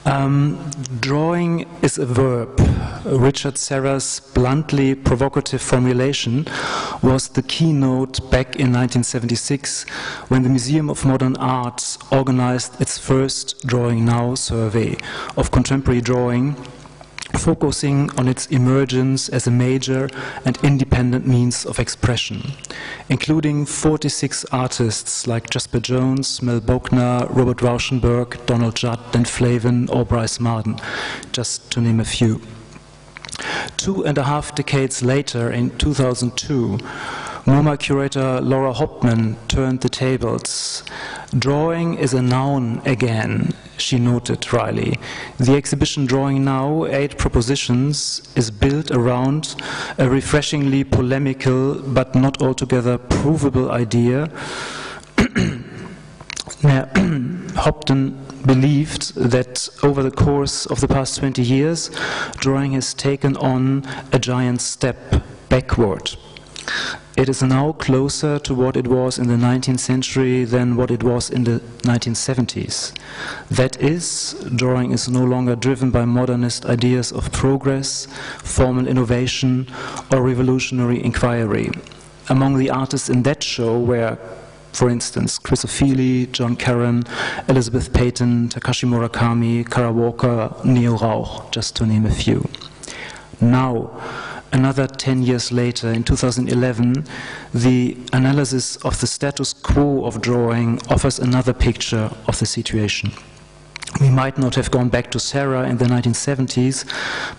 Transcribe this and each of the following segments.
Drawing is a verb. Richard Serra's bluntly provocative formulation was the keynote back in 1976 when the Museum of Modern Art organized its first Drawing Now survey of contemporary drawing, focusing on its emergence as a major and independent means of expression, including 46 artists like Jasper Jones, Mel Bochner, Robert Rauschenberg, Donald Judd, Dan Flavin, or Bryce Marden, just to name a few. 2.5 decades later, in 2002, MoMA curator Laura Hopman turned the tables. Drawing is a noun again, she noted wryly. The exhibition Drawing Now, 8 Propositions, is built around a refreshingly polemical but not altogether provable idea. Hopton believed that over the course of the past 20 years, drawing has taken on a giant step backward. It is now closer to what it was in the 19th century than what it was in the 1970s. That is, drawing is no longer driven by modernist ideas of progress, formal innovation, or revolutionary inquiry. Among the artists in that show were, for instance, Chris O'Feely, John Caron, Elizabeth Payton, Takashi Murakami, Kara Walker, Neo Rauch, just to name a few. Now, another 10 years later, in 2011, the analysis of the status quo of drawing offers another picture of the situation. We might not have gone back to Serra in the 1970s,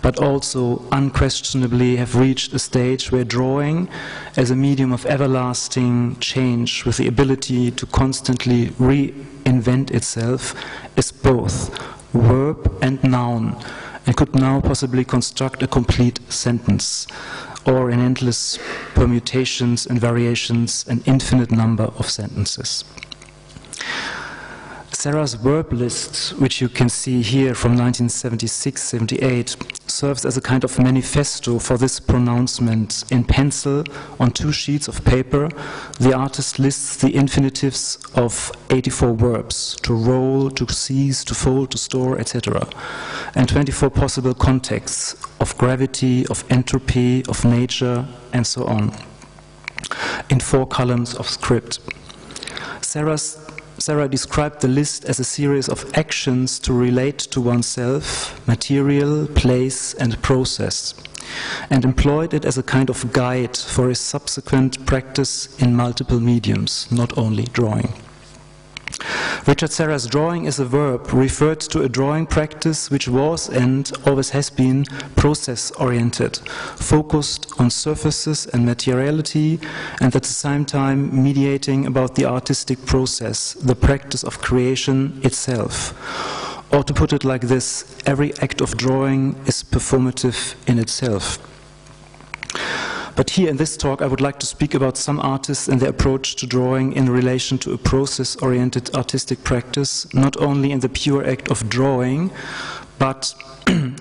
but also unquestionably have reached a stage where drawing, as a medium of everlasting change with the ability to constantly reinvent itself, is both verb and noun, and could now possibly construct a complete sentence, or in endless permutations and variations, an infinite number of sentences. Serra's Verb Lists, which you can see here from 1976-78, serves as a kind of manifesto for this pronouncement. In pencil, on 2 sheets of paper, the artist lists the infinitives of 84 verbs: to roll, to seize, to fold, to store, etc., and 24 possible contexts of gravity, of entropy, of nature, and so on, in 4 columns of script. Serra described the list as a series of actions to relate to oneself, material, place, and process, and employed it as a kind of guide for his subsequent practice in multiple mediums, not only drawing. Richard Serra's Drawing is a verb referred to a drawing practice which was and always has been process-oriented, focused on surfaces and materiality, and at the same time mediating about the artistic process, the practice of creation itself. Or to put it like this, every act of drawing is performative in itself. But here in this talk, I would like to speak about some artists and their approach to drawing in relation to a process-oriented artistic practice, not only in the pure act of drawing, but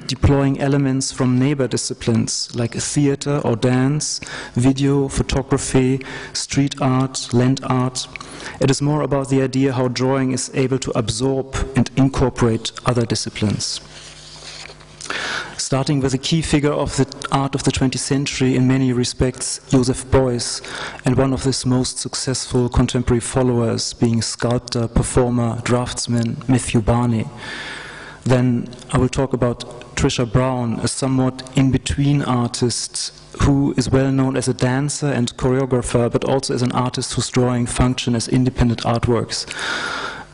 deploying elements from neighbor disciplines like theater or dance, video, photography, street art, land art. It is more about the idea how drawing is able to absorb and incorporate other disciplines. Starting with a key figure of the art of the 20th century in many respects, Joseph Beuys, and one of his most successful contemporary followers being sculptor, performer, draftsman Matthew Barney. Then I will talk about Trisha Brown, a somewhat in-between artist who is well known as a dancer and choreographer, but also as an artist whose drawing function as independent artworks,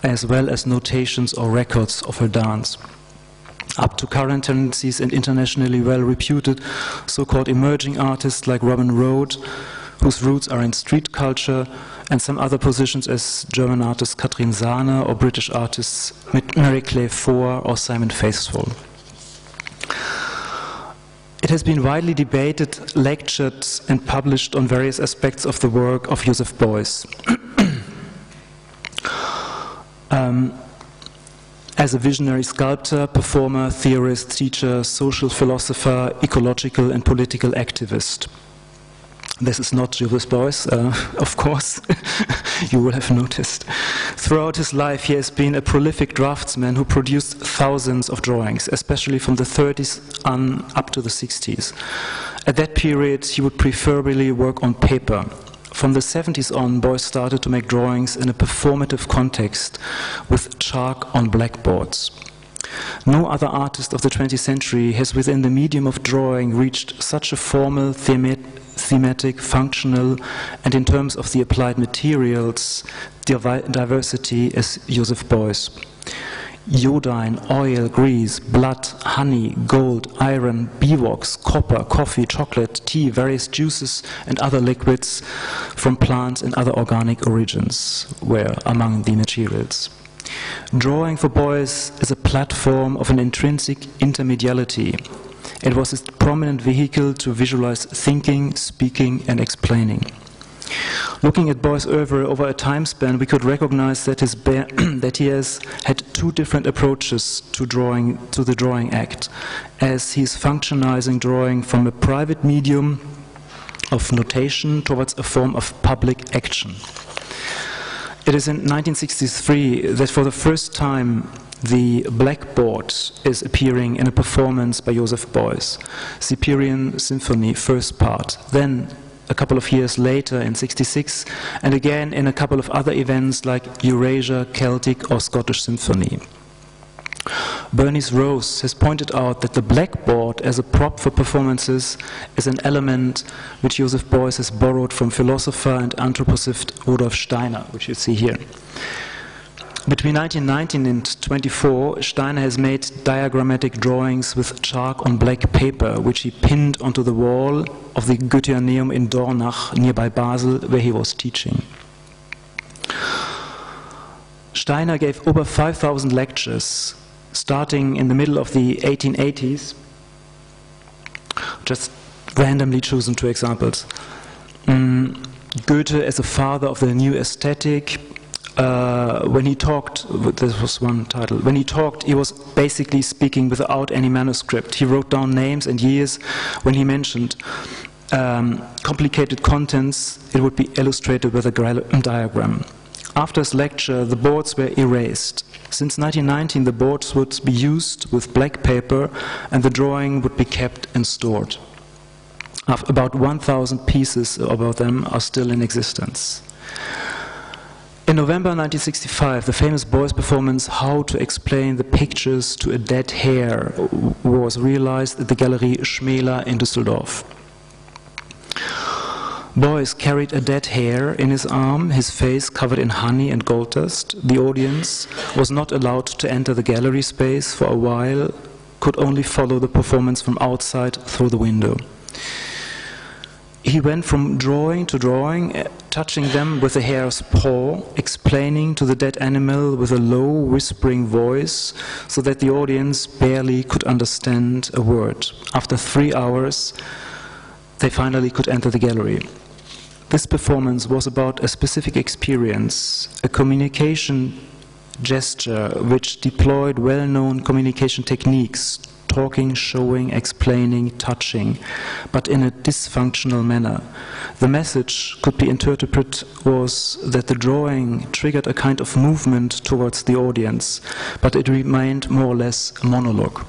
as well as notations or records of her dance. Up to current tendencies and internationally well-reputed so-called emerging artists like Robin Rhodes, whose roots are in street culture, and some other positions as German artist Katrin Sahne or British artists Mary Clay Foer or Simon Faithfull. It has been widely debated, lectured, and published on various aspects of the work of Joseph Beuys. As a visionary sculptor, performer, theorist, teacher, social philosopher, ecological and political activist. This is not Joseph Beuys, of course, you will have noticed. Throughout his life, he has been a prolific draftsman who produced thousands of drawings, especially from the 30s on up to the 60s. At that period, he would preferably work on paper. From the 70s on, Beuys started to make drawings in a performative context with chalk on blackboards. No other artist of the 20th century has within the medium of drawing reached such a formal, thematic, functional, and in terms of the applied materials, diversity as Joseph Beuys. Iodine, oil, grease, blood, honey, gold, iron, beeswax, copper, coffee, chocolate, tea, various juices and other liquids from plants and other organic origins were among the materials. Drawing for Beuys is a platform of an intrinsic intermediality. It was his prominent vehicle to visualize thinking, speaking, and explaining. Looking at Beuys' oeuvre over a time span, we could recognize that, that he has had two different approaches to the drawing act, as he is functionizing drawing from a private medium of notation towards a form of public action. It is in 1963 that for the first time the blackboard is appearing in a performance by Joseph Beuys, Cyprian Symphony, first part. Then, a couple of years later in '66, and again in a couple of other events like Eurasia, Celtic or Scottish Symphony. Bernice Rose has pointed out that the blackboard as a prop for performances is an element which Joseph Beuys has borrowed from philosopher and anthroposophist Rudolf Steiner, which you see here. Between 1919 and 24, Steiner has made diagrammatic drawings with chalk on black paper, which he pinned onto the wall of the Goetheaneum in Dornach, nearby Basel, where he was teaching. Steiner gave over 5,000 lectures, starting in the middle of the 1880s, just randomly chosen two examples. Goethe as a father of the new aesthetic. When he talked, this was one title, when he talked, he was basically speaking without any manuscript. He wrote down names and years. When he mentioned complicated contents, it would be illustrated with a diagram. After his lecture, the boards were erased. Since 1919, the boards would be used with black paper and the drawing would be kept and stored. About 1,000 pieces about them are still in existence. In November 1965, the famous Beuys performance How to Explain the Pictures to a Dead Hare was realized at the Galerie Schmäler in Düsseldorf. Beuys carried a dead hare in his arm, his face covered in honey and gold dust. The audience was not allowed to enter the gallery space for a while, could only follow the performance from outside through the window. He went from drawing to drawing, touching them with the hare's paw, explaining to the dead animal with a low, whispering voice, so that the audience barely could understand a word. After 3 hours, they finally could enter the gallery. This performance was about a specific experience, a communication gesture which deployed well-known communication techniques, talking, showing, explaining, touching, but in a dysfunctional manner. The message could be interpreted was that the drawing triggered a kind of movement towards the audience, but it remained more or less a monologue.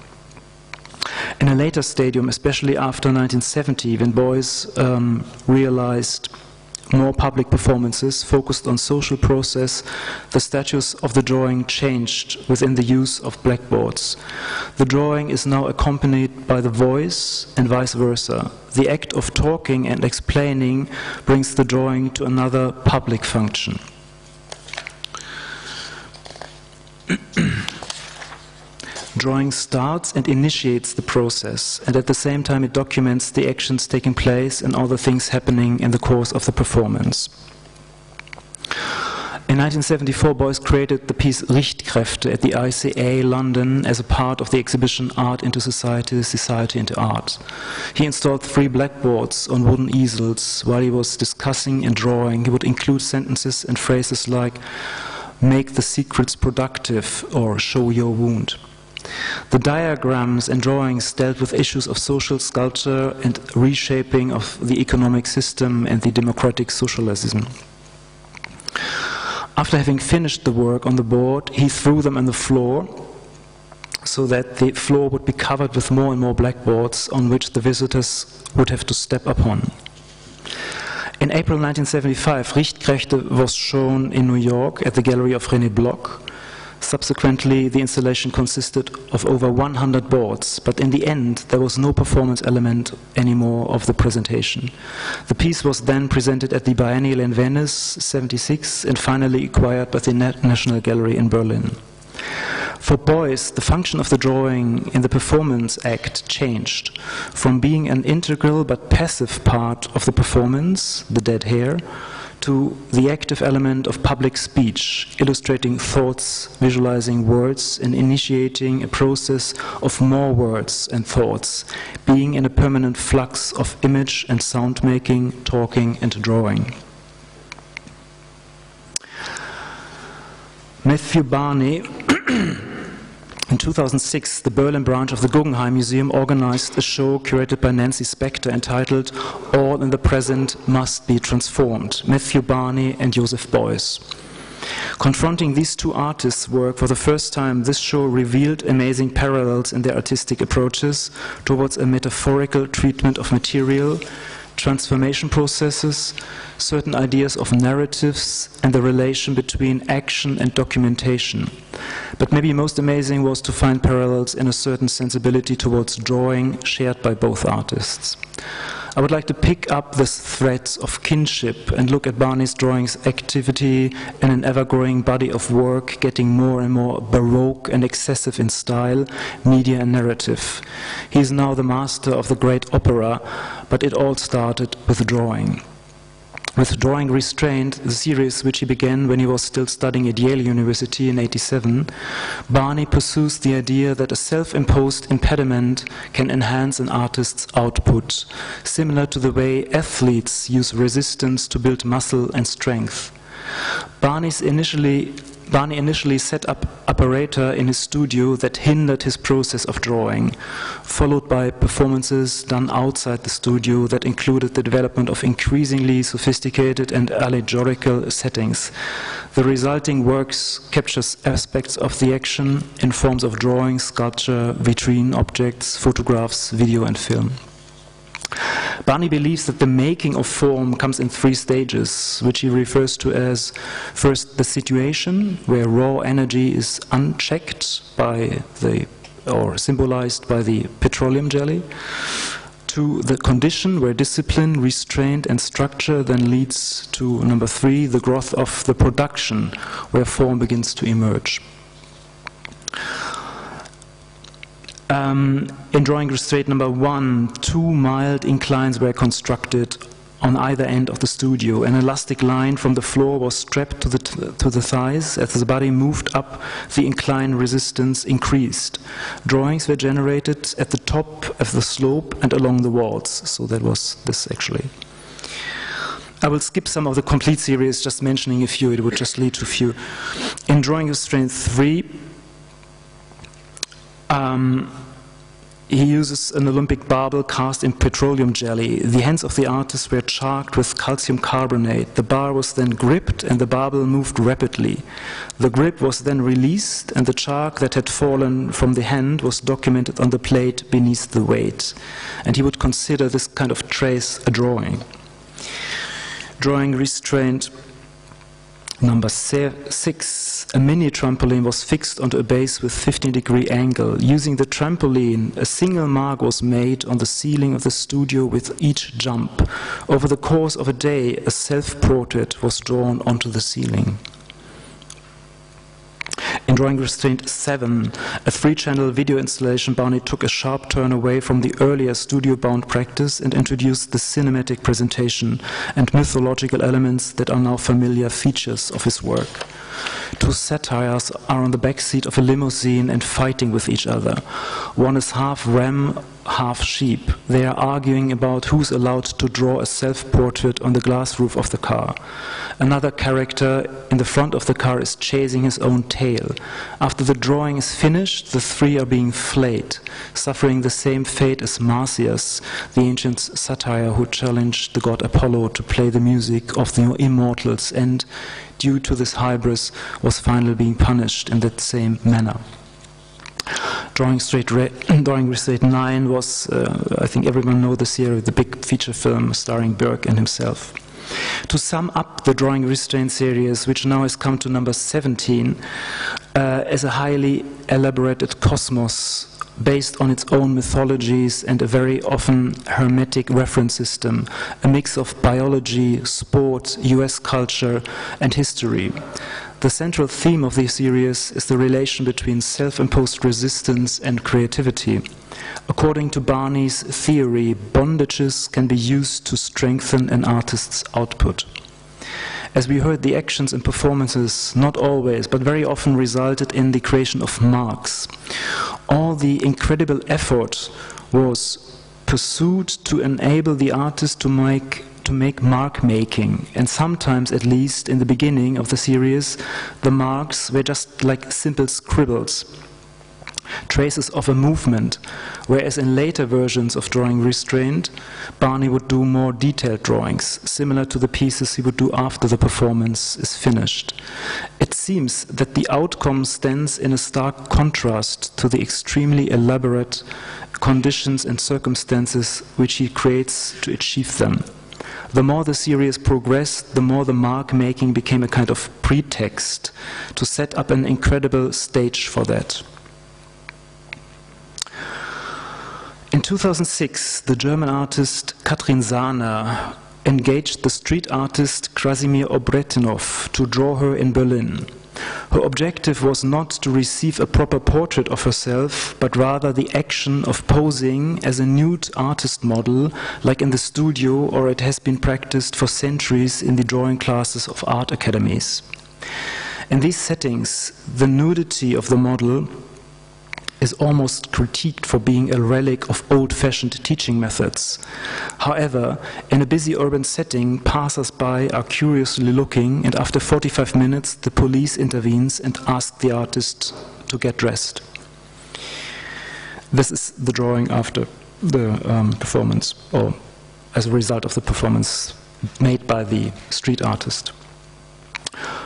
In a later stadium, especially after 1970, when Beuys realized more public performances focused on social process, the status of the drawing changed within the use of blackboards. The drawing is now accompanied by the voice and vice versa. The act of talking and explaining brings the drawing to another public function. Drawing starts and initiates the process, and at the same time it documents the actions taking place and all the things happening in the course of the performance. In 1974, Beuys created the piece Richtkräfte at the ICA London as a part of the exhibition Art into Society, Society into Art. He installed 3 blackboards on wooden easels. While he was discussing and drawing, he would include sentences and phrases like "make the secrets productive" or "show your wound." The diagrams and drawings dealt with issues of social sculpture and reshaping of the economic system and the democratic socialism. After having finished the work on the board, he threw them on the floor so that the floor would be covered with more and more blackboards on which the visitors would have to step upon. In April 1975, Richtrechte was shown in New York at the gallery of René Bloch. Subsequently, the installation consisted of over 100 boards, but in the end, there was no performance element anymore of the presentation. The piece was then presented at the Biennial in Venice, 76, and finally acquired by the National Gallery in Berlin. For Beuys, the function of the drawing in the performance act changed from being an integral but passive part of the performance, the dead hair, to the active element of public speech, illustrating thoughts, visualizing words, and initiating a process of more words and thoughts, being in a permanent flux of image and sound making, talking, and drawing. Matthew Barney. In 2006, the Berlin branch of the Guggenheim Museum organized a show curated by Nancy Spector entitled All in the Present Must Be Transformed, Matthew Barney and Joseph Beuys. Confronting these two artists' work for the first time, this show revealed amazing parallels in their artistic approaches towards a metaphorical treatment of material, transformation processes, certain ideas of narratives, and the relation between action and documentation. But maybe most amazing was to find parallels in a certain sensibility towards drawing shared by both artists. I would like to pick up this thread of kinship and look at Barney's drawing's activity in an ever-growing body of work, getting more and more baroque and excessive in style, media and narrative. He is now the master of the great opera, but it all started with drawing. With Drawing Restrained, the series which he began when he was still studying at Yale University in '87, Barney pursues the idea that a self-imposed impediment can enhance an artist's output, similar to the way athletes use resistance to build muscle and strength. Barney initially set up apparatus in his studio that hindered his process of drawing, followed by performances done outside the studio that included the development of increasingly sophisticated and allegorical settings. The resulting works captures aspects of the action in forms of drawing, sculpture, vitrine objects, photographs, video and film. Barney believes that the making of form comes in three stages, which he refers to as first the situation, where raw energy is unchecked by or symbolized by the petroleum jelly, to the condition where discipline, restraint and structure then leads to number three, the growth of the production, where form begins to emerge. In Drawing Restraint number 1, two mild inclines were constructed on either end of the studio. An elastic line from the floor was strapped to the thighs. As the body moved up, the incline resistance increased. Drawings were generated at the top of the slope and along the walls. So that was this actually. I will skip some of the complete series, just mentioning a few. It would just lead to a few. In Drawing Restraint 3, he uses an Olympic barbel cast in petroleum jelly. The hands of the artist were charged with calcium carbonate. The bar was then gripped and the barbel moved rapidly. The grip was then released and the charge that had fallen from the hand was documented on the plate beneath the weight. And he would consider this kind of trace a drawing. Drawing Restraint number 6, a mini trampoline was fixed onto a base with 15-degree angle. Using the trampoline, a single mark was made on the ceiling of the studio with each jump. Over the course of a day, a self-portrait was drawn onto the ceiling. In Drawing Restraint 7, a 3-channel video installation, Barney took a sharp turn away from the earlier studio-bound practice and introduced the cinematic presentation and mythological elements that are now familiar features of his work. two satyrs are on the backseat of a limousine and fighting with each other. One is half ram, half sheep. They are arguing about who's allowed to draw a self-portrait on the glass roof of the car. Another character in the front of the car is chasing his own tail. After the drawing is finished, the three are being flayed, suffering the same fate as Marsyas, the ancient satyr who challenged the god Apollo to play the music of the immortals, and, due to this hybris, was finally being punished in that same manner. Drawing Straight 9 was, I think everyone knows the series, the big feature film starring Berg and himself. To sum up the Drawing Restraint series, which now has come to number 17, as a highly elaborated cosmos based on its own mythologies and a very often hermetic reference system, a mix of biology, sport, US culture, and history. The central theme of the series is the relation between self-imposed resistance and creativity. According to Barney's theory, bondages can be used to strengthen an artist's output. As we heard, the actions and performances, not always, but very often resulted in the creation of marks. All the incredible effort was pursued to enable the artist to make mark making, and sometimes, at least in the beginning of the series, the marks were just like simple scribbles, traces of a movement, whereas in later versions of Drawing Restraint, Barney would do more detailed drawings, similar to the pieces he would do after the performance is finished. It seems that the outcome stands in a stark contrast to the extremely elaborate conditions and circumstances which he creates to achieve them. The more the series progressed, the more the mark-making became a kind of pretext to set up an incredible stage for that. In 2006, the German artist Katrin Sahner engaged the street artist Krasimir Obretinov to draw her in Berlin. Her objective was not to receive a proper portrait of herself, but rather the action of posing as a nude artist model, like in the studio, or it has been practiced for centuries in the drawing classes of art academies. In these settings, the nudity of the model is almost critiqued for being a relic of old-fashioned teaching methods. However, in a busy urban setting, passers-by are curiously looking, and after 45 minutes, the police intervenes and asks the artist to get dressed. This is the drawing after the performance, or as a result of the performance made by the street artist.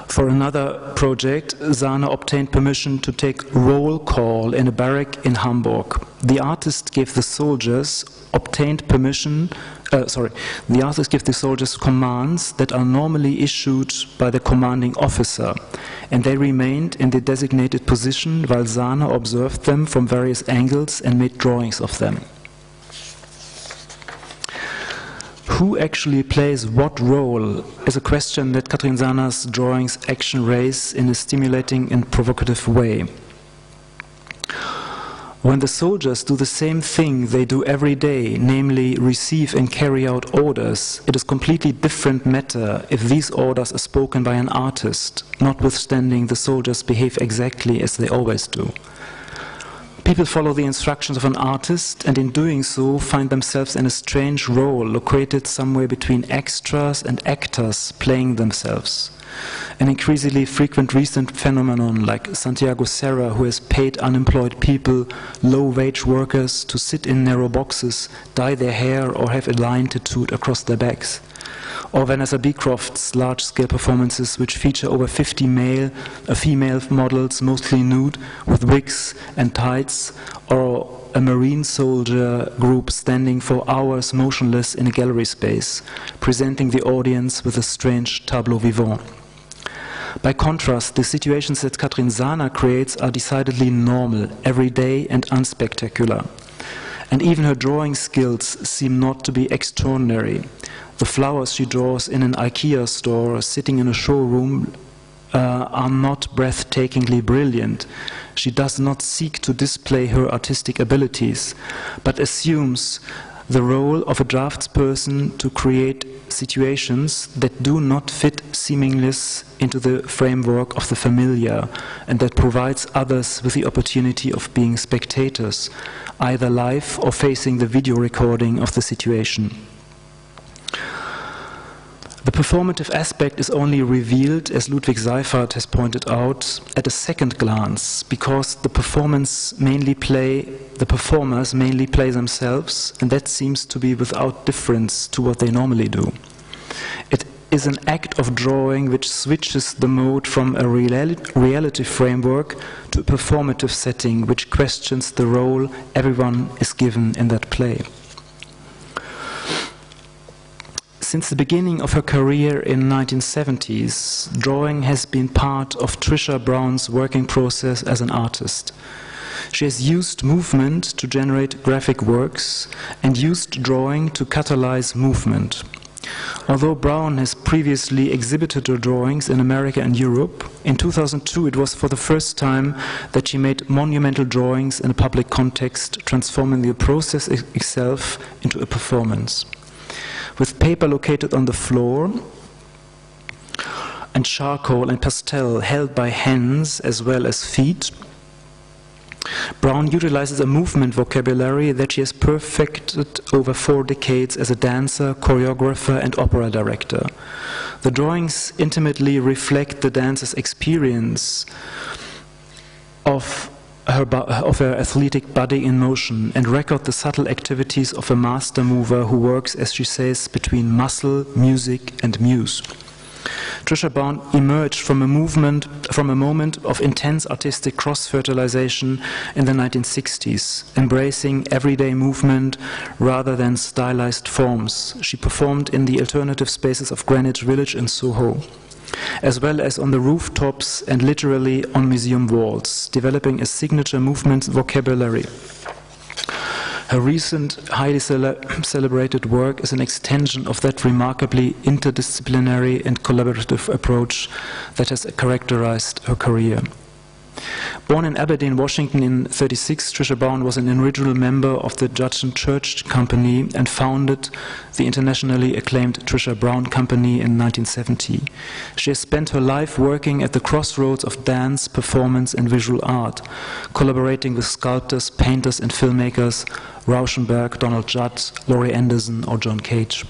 For another project, Sahner obtained permission to take roll call in a barrack in Hamburg. The artist gave the soldiers commands that are normally issued by the commanding officer, and they remained in the designated position while Sahner observed them from various angles and made drawings of them. Who actually plays what role is a question that Katrin Sahner's drawings action raise in a stimulating and provocative way. When the soldiers do the same thing they do every day, namely receive and carry out orders, it is completely different matter if these orders are spoken by an artist, notwithstanding the soldiers behave exactly as they always do. People follow the instructions of an artist, and in doing so find themselves in a strange role located somewhere between extras and actors playing themselves. An increasingly frequent recent phenomenon like Santiago Serra, who has paid unemployed people, low-wage workers to sit in narrow boxes, dye their hair or have a line tattooed across their backs. Or Vanessa Beecroft's large-scale performances which feature over 50 female models, mostly nude, with wigs and tights, or a marine soldier group standing for hours motionless in a gallery space, presenting the audience with a strange tableau vivant. By contrast, the situations that Katrin Sahner creates are decidedly normal, everyday and unspectacular. And even her drawing skills seem not to be extraordinary. The flowers she draws in an IKEA store sitting in a showroom are not breathtakingly brilliant. She does not seek to display her artistic abilities, but assumes the role of a draftsperson to create situations that do not fit seamlessly into the framework of the familiar, and that provides others with the opportunity of being spectators, either live or facing the video recording of the situation. The performative aspect is only revealed, as Ludwig Seifert has pointed out, at a second glance, because the performers mainly play themselves, and that seems to be without difference to what they normally do. It is an act of drawing which switches the mode from a reality framework to a performative setting which questions the role everyone is given in that play. Since the beginning of her career in the 1970s, drawing has been part of Trisha Brown's working process as an artist. She has used movement to generate graphic works and used drawing to catalyze movement. Although Brown has previously exhibited her drawings in America and Europe, in 2002 it was for the first time that she made monumental drawings in a public context, transforming the process itself into a performance. With paper located on the floor and charcoal and pastel held by hands as well as feet, Brown utilizes a movement vocabulary that she has perfected over 4 decades as a dancer, choreographer, and opera director. The drawings intimately reflect the dancer's experience of her athletic body in motion and record the subtle activities of a master mover who works, as she says, between muscle, music, and muse. Trisha Brown emerged from a moment of intense artistic cross-fertilization in the 1960s, embracing everyday movement rather than stylized forms. She performed in the alternative spaces of Greenwich Village in Soho, as well as on the rooftops and literally on museum walls, developing a signature movement vocabulary. Her recent, highly celebrated work is an extension of that remarkably interdisciplinary and collaborative approach that has characterized her career. Born in Aberdeen, Washington in 1936, Trisha Brown was an original member of the Judson Church Company and founded the internationally acclaimed Trisha Brown Company in 1970. She has spent her life working at the crossroads of dance, performance, and visual art, collaborating with sculptors, painters, and filmmakers Rauschenberg, Donald Judd, Laurie Anderson, or John Cage.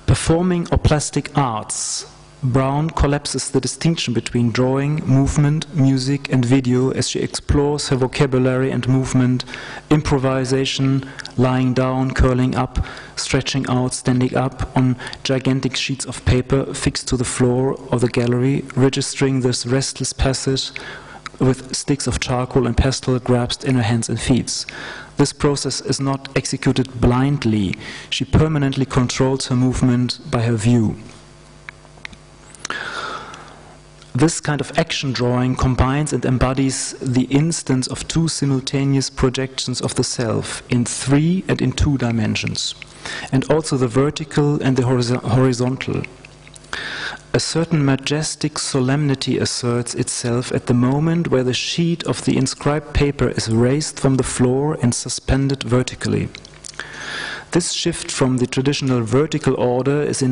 Performing or plastic arts, Brown collapses the distinction between drawing, movement, music, and video as she explores her vocabulary and movement, improvisation, lying down, curling up, stretching out, standing up on gigantic sheets of paper fixed to the floor of the gallery, registering this restless passage with sticks of charcoal and pastel grasped in her hands and feet. This process is not executed blindly. She permanently controls her movement by her view. This kind of action drawing combines and embodies the instance of 2 simultaneous projections of the self in 3 and in 2 dimensions, and also the vertical and the horizontal. A certain majestic solemnity asserts itself at the moment where the sheet of the inscribed paper is raised from the floor and suspended vertically. This shift from the traditional vertical order is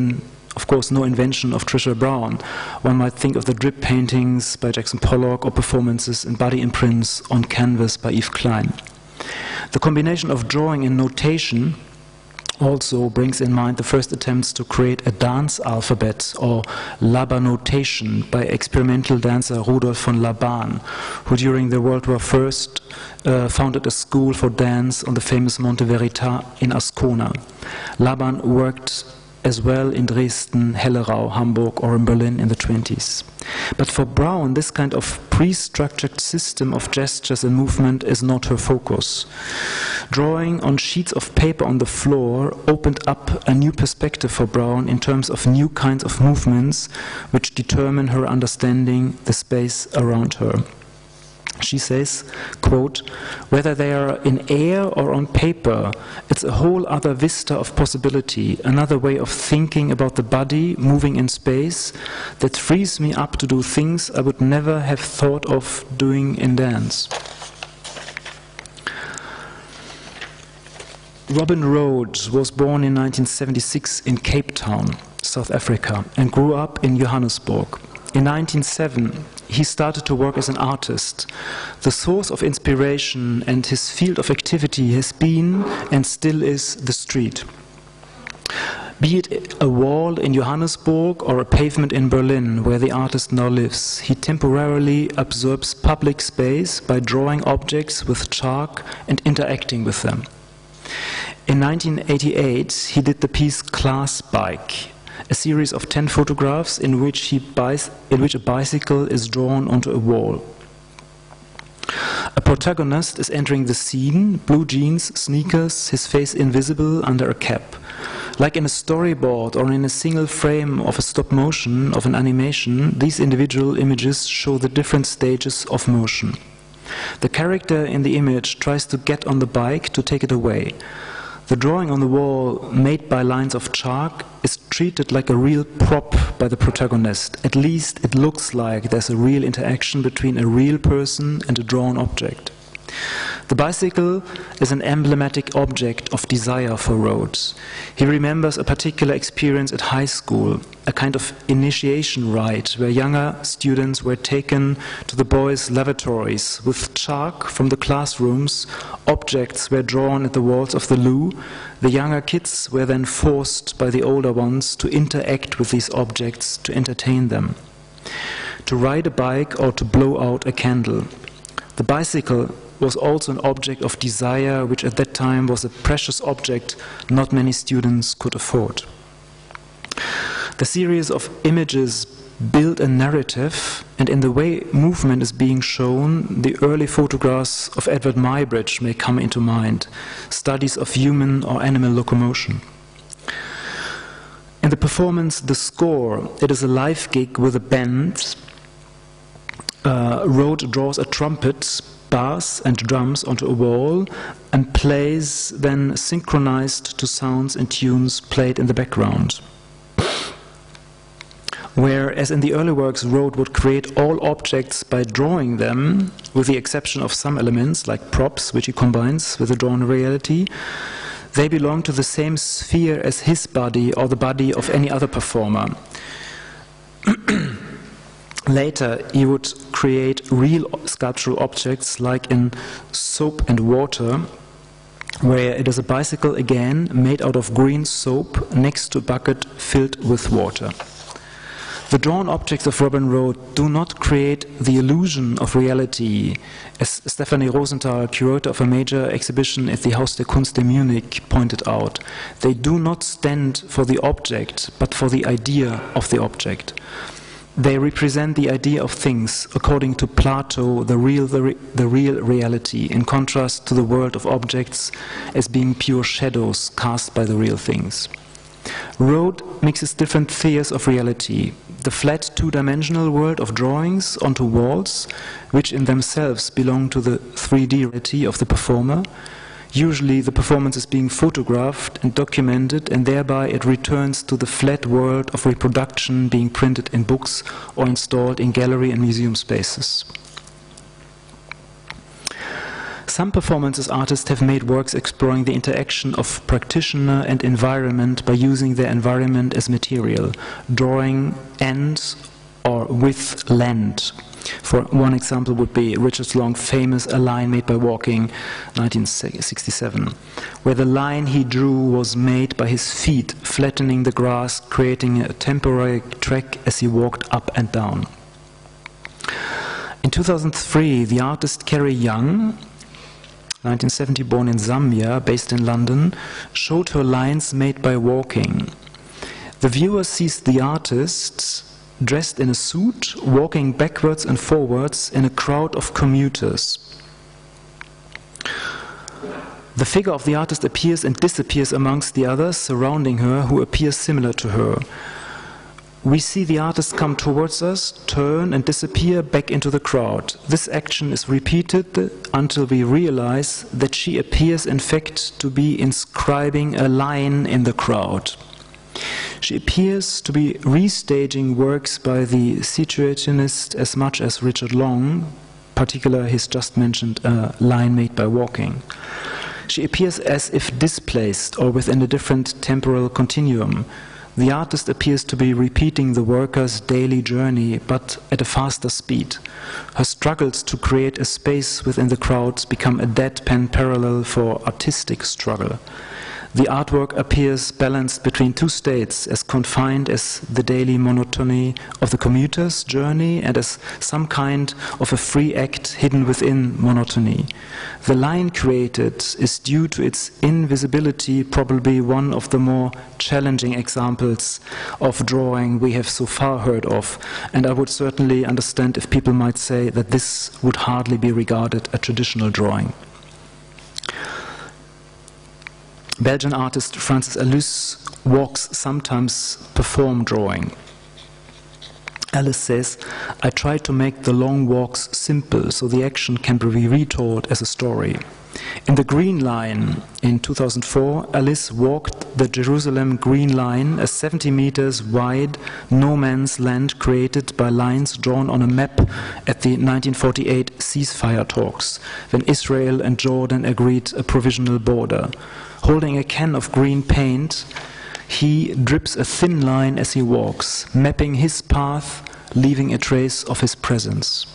of course, no invention of Trisha Brown. One might think of the drip paintings by Jackson Pollock or performances and body imprints on canvas by Yves Klein. The combination of drawing and notation also brings in mind the first attempts to create a dance alphabet, or Laban notation, by experimental dancer Rudolf von Laban, who during the World War I founded a school for dance on the famous Monte Verita in Ascona. Laban worked as well in Dresden, Hellerau, Hamburg, or in Berlin in the 1920s. But for Brown, this kind of pre-structured system of gestures and movement is not her focus. Drawing on sheets of paper on the floor opened up a new perspective for Brown in terms of new kinds of movements which determine her understanding the space around her. She says, quote, "Whether they are in air or on paper, it's a whole other vista of possibility, another way of thinking about the body moving in space that frees me up to do things I would never have thought of doing in dance." Robin Rhodes was born in 1976 in Cape Town, South Africa, and grew up in Johannesburg. In 1907, he started to work as an artist. The source of inspiration and his field of activity has been and still is the street. Be it a wall in Johannesburg or a pavement in Berlin, where the artist now lives, he temporarily absorbs public space by drawing objects with chalk and interacting with them. In 1988, he did the piece Class Bike, a series of 10 photographs in which a bicycle is drawn onto a wall. A protagonist is entering the scene, blue jeans, sneakers, his face invisible under a cap. Like in a storyboard or in a single frame of a stop motion of an animation, these individual images show the different stages of motion. The character in the image tries to get on the bike to take it away. The drawing on the wall, made by lines of chalk, is treated like a real prop by the protagonist. At least it looks like there's a real interaction between a real person and a drawn object. The bicycle is an emblematic object of desire for Rhodes. He remembers a particular experience at high school, a kind of initiation rite where younger students were taken to the boys' lavatories. With chalk from the classrooms, objects were drawn at the walls of the loo. The younger kids were then forced by the older ones to interact with these objects to entertain them, to ride a bike or to blow out a candle. The bicycle was also an object of desire, which at that time was a precious object not many students could afford. The series of images build a narrative, and in the way movement is being shown, the early photographs of Edward Muybridge may come into mind, studies of human or animal locomotion. In the performance The Score, it is a live gig with a band. Rhodes draws a trumpet, bass and drums onto a wall and plays then synchronized to sounds and tunes played in the background. Whereas in the early works, Rhodes would create all objects by drawing them, with the exception of some elements like props, which he combines with the drawn reality, they belong to the same sphere as his body or the body of any other performer. Later, he would create real sculptural objects like in Soap and Water, where it is a bicycle again made out of green soap next to a bucket filled with water. The drawn objects of Robin Rhodes do not create the illusion of reality, as Stephanie Rosenthal, curator of a major exhibition at the Haus der Kunst in Munich, pointed out. They do not stand for the object, but for the idea of the object. They represent the idea of things, according to Plato, the real reality, in contrast to the world of objects as being pure shadows cast by the real things. Rhodes mixes different spheres of reality, the flat two-dimensional world of drawings onto walls, which in themselves belong to the 3D reality of the performer. Usually the performance is being photographed and documented, and thereby it returns to the flat world of reproduction being printed in books or installed in gallery and museum spaces. Some performance artists have made works exploring the interaction of practitioner and environment by using their environment as material, drawing and or with land. For one example would be Richard Long's famous A Line Made by Walking, 1967, where the line he drew was made by his feet, flattening the grass, creating a temporary track as he walked up and down. In 2003, the artist Carrie Young, 1970 born in Zambia, based in London, showed her lines made by walking. The viewer sees the artist dressed in a suit, walking backwards and forwards in a crowd of commuters. The figure of the artist appears and disappears amongst the others surrounding her, who appear similar to her. We see the artist come towards us, turn and disappear back into the crowd. This action is repeated until we realize that she appears in fact to be inscribing a line in the crowd. She appears to be restaging works by the situationist as much as Richard Long, particularly his just mentioned Line Made by Walking. She appears as if displaced or within a different temporal continuum. The artist appears to be repeating the worker's daily journey, but at a faster speed. Her struggles to create a space within the crowds become a deadpan parallel for artistic struggle. The artwork appears balanced between two states, as confined as the daily monotony of the commuter's journey and as some kind of a free act hidden within monotony. The line created is due to its invisibility, probably one of the more challenging examples of drawing we have so far heard of, and I would certainly understand if people might say that this would hardly be regarded a traditional drawing. Belgian artist Francis Alus walks sometimes perform drawing. Alice says, "I try to make the long walks simple so the action can be retold as a story." In the Green Line in 2004, Alice walked the Jerusalem Green Line, a 70 meters wide no man's land created by lines drawn on a map at the 1948 ceasefire talks, when Israel and Jordan agreed a provisional border. Holding a can of green paint, he drips a thin line as he walks, mapping his path, leaving a trace of his presence.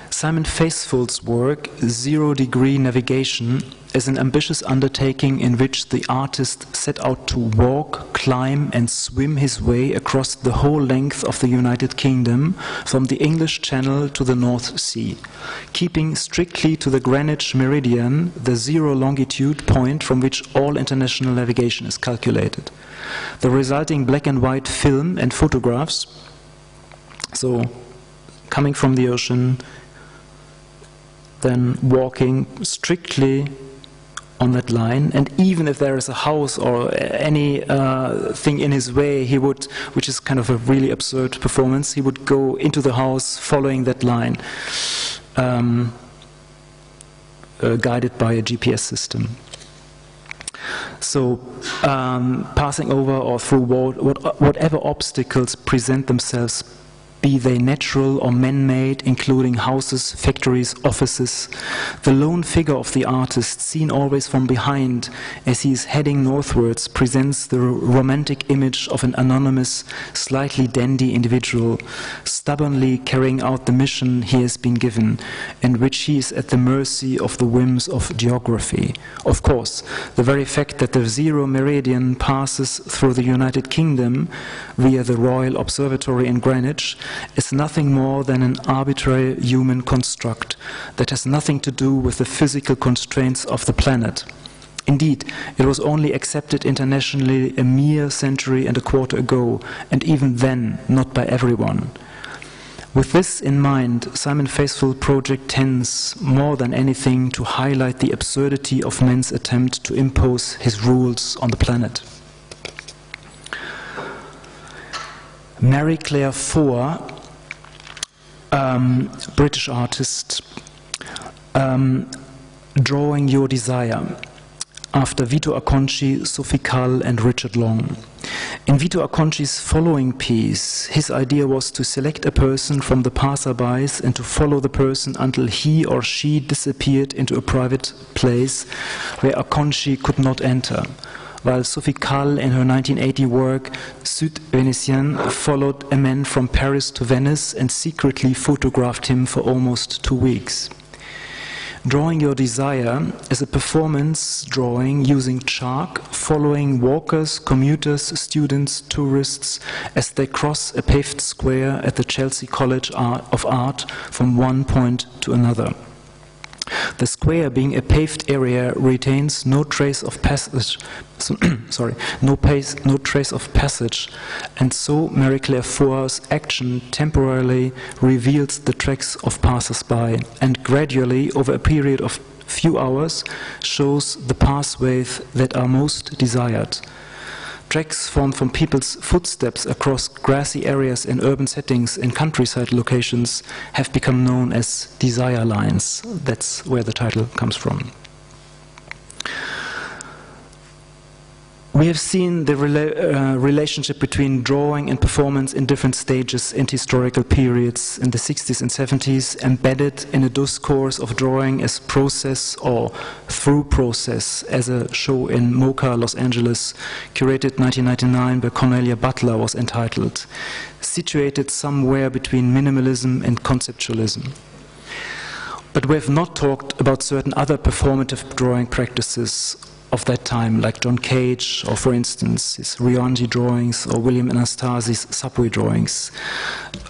Simon Faithfull's work, Zero Degree Navigation, is an ambitious undertaking in which the artist set out to walk, climb and swim his way across the whole length of the United Kingdom, from the English Channel to the North Sea, keeping strictly to the Greenwich meridian, the zero longitude point from which all international navigation is calculated. The resulting black and white film and photographs, so coming from the ocean, then walking strictly on that line, and even if there is a house or any thing in his way, he would, which is kind of a really absurd performance, he would go into the house following that line, guided by a GPS system. So passing over or through whatever obstacles present themselves, be they natural or man-made, including houses, factories, offices. The lone figure of the artist, seen always from behind as he is heading northwards, presents the romantic image of an anonymous, slightly dandy individual, stubbornly carrying out the mission he has been given, in which he is at the mercy of the whims of geography. Of course, the very fact that the zero meridian passes through the United Kingdom via the Royal Observatory in Greenwich is nothing more than an arbitrary human construct that has nothing to do with the physical constraints of the planet. Indeed, it was only accepted internationally a mere century and a quarter ago, and even then not by everyone. With this in mind, Simon Faithfull project tends, more than anything, to highlight the absurdity of man's attempt to impose his rules on the planet. Mary Claire Foer, British artist, Drawing Your Desire, after Vito Acconci, Sophie Cull and Richard Long. In Vito Acconci's following piece, his idea was to select a person from the passerbys and to follow the person until he or she disappeared into a private place where Acconci could not enter, while Sophie Cull in her 1980 work Sud Venetian followed a man from Paris to Venice and secretly photographed him for almost 2 weeks. Drawing Your Desire is a performance drawing using chalk, following walkers, commuters, students, tourists as they cross a paved square at the Chelsea College of Art from one point to another. The square, being a paved area, retains no trace of passage. No trace of passage, and so Mary Claire Foer's action temporarily reveals the tracks of passers-by, and gradually, over a period of few hours, shows the pathways that are most desired. Tracks formed from people's footsteps across grassy areas in urban settings in countryside locations have become known as desire lines. That's where the title comes from. We have seen the relationship between drawing and performance in different stages and historical periods in the 60s and 70s, embedded in a discourse of drawing as process or through process, as a show in MoCA, Los Angeles, curated 1999 by Cornelia Butler, was entitled, situated somewhere between minimalism and conceptualism. But we have not talked about certain other performative drawing practices of that time, like John Cage, or for instance, his Rianji drawings, or William Anastasi's subway drawings.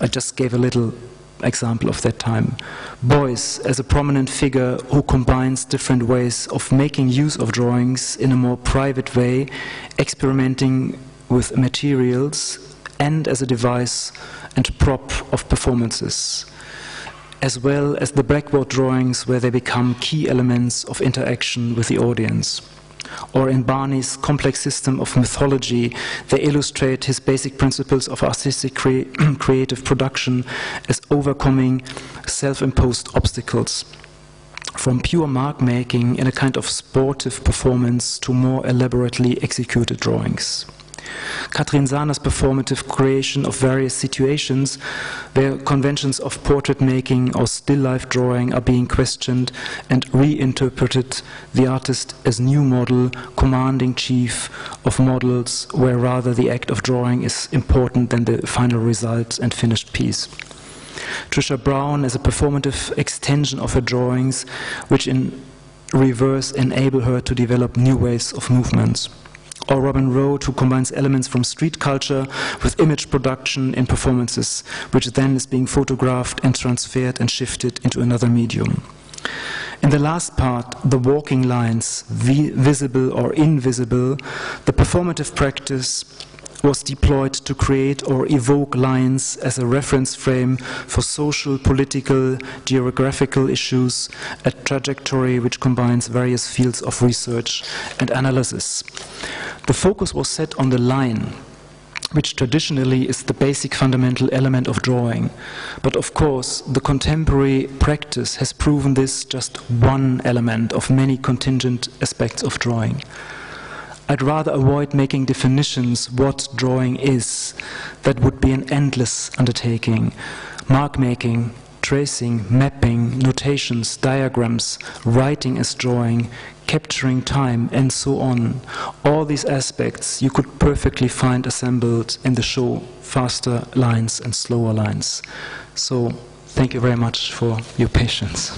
I just gave a little example of that time. Beuys, as a prominent figure who combines different ways of making use of drawings in a more private way, experimenting with materials, and as a device and prop of performances, as well as the blackboard drawings where they become key elements of interaction with the audience. Or in Barney's complex system of mythology, they illustrate his basic principles of artistic creative production as overcoming self-imposed obstacles, from pure mark-making in a kind of sportive performance to more elaborately executed drawings. Katrin Sahner's performative creation of various situations where conventions of portrait making or still life drawing are being questioned and reinterpreted, the artist as new model, commanding chief of models, where rather the act of drawing is important than the final result and finished piece. Trisha Brown as a performative extension of her drawings, which in reverse enable her to develop new ways of movements. Or Robin Rode, who combines elements from street culture with image production in performances, which then is being photographed and transferred and shifted into another medium. In the last part, the walking lines, visible or invisible, the performative practice was deployed to create or evoke lines as a reference frame for social, political, geographical issues, a trajectory which combines various fields of research and analysis. The focus was set on the line, which traditionally is the basic fundamental element of drawing. But of course, the contemporary practice has proven this just one element of many contingent aspects of drawing. I'd rather avoid making definitions what drawing is. That would be an endless undertaking. Mark making, tracing, mapping, notations, diagrams, writing as drawing, capturing time, and so on. All these aspects you could perfectly find assembled in the show Faster Lines and Slower Lines. So thank you very much for your patience.